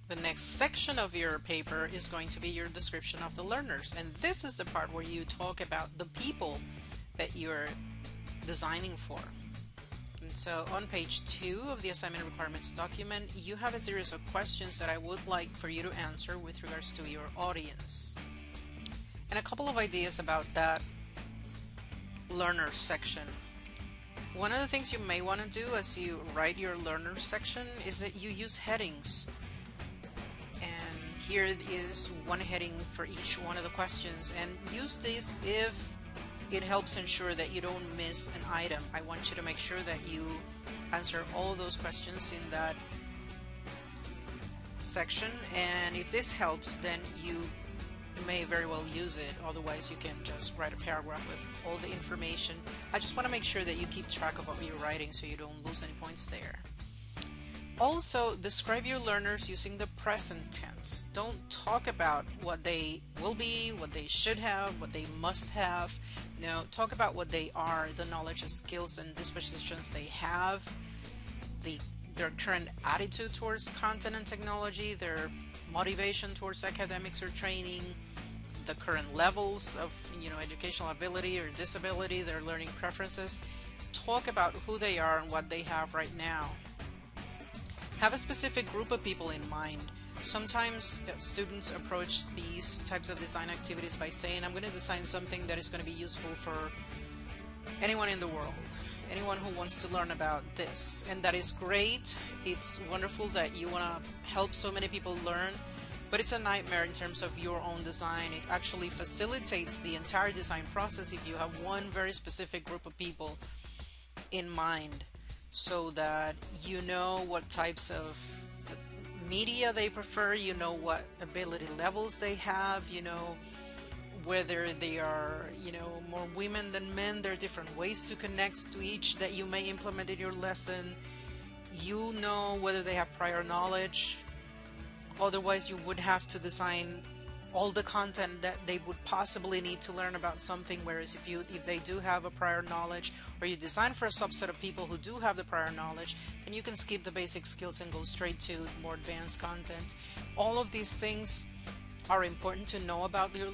The next section of your paper is going to be your description of the learners, and this is the part where you talk about the people that you're designing for. And so on page 2 of the assignment requirements document, you have a series of questions that I would like for you to answer with regards to your audience. And a couple of ideas about that learner section. One of the things you may want to do as you write your learner section is that you use headings. And here is one heading for each one of the questions, and use this if it helps ensure that you don't miss an item. I want you to make sure that you answer all of those questions in that section, and if this helps, then you may very well use it. Otherwise, you can just write a paragraph with all the information. I just want to make sure that you keep track of what you're writing so you don't lose any points there. Also, describe your learners using the present tense. Don't talk about what they will be, what they should have, what they must have. No, talk about what they are, the knowledge and skills and dispositions they have, their current attitude towards content and technology, their motivation towards academics or training, the current levels of educational ability or disability, their learning preferences. Talk about who they are and what they have right now. Have a specific group of people in mind. Sometimes students approach these types of design activities by saying, I'm going to design something that is going to be useful for anyone in the world, anyone who wants to learn about this. And that is great. It's wonderful that you want to help so many people learn, but it's a nightmare in terms of your own design. It actually facilitates the entire design process if you have one very specific group of people in mind, so that you know what types of media they prefer, you know what ability levels they have, you know whether they are more women than men. There are different ways to connect to each that you may implement in your lesson. You know whether they have prior knowledge. Otherwise, you would have to design all the content that they would possibly need to learn about something, whereas if they do have a prior knowledge, or you design for a subset of people who do have the prior knowledge, then you can skip the basic skills and go straight to more advanced content. All of these things are important to know about your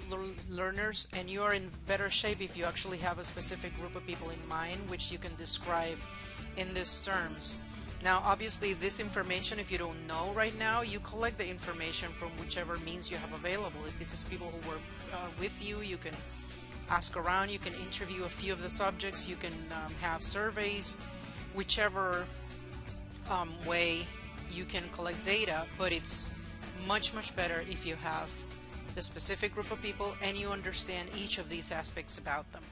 learners, and you are in better shape if you actually have a specific group of people in mind, which you can describe in these terms. Now, obviously, this information, if you don't know right now, you collect the information from whichever means you have available. If this is people who work with you, you can ask around, you can interview a few of the subjects, you can have surveys, whichever way you can collect data, but it's much better if you have the specific group of people and you understand each of these aspects about them.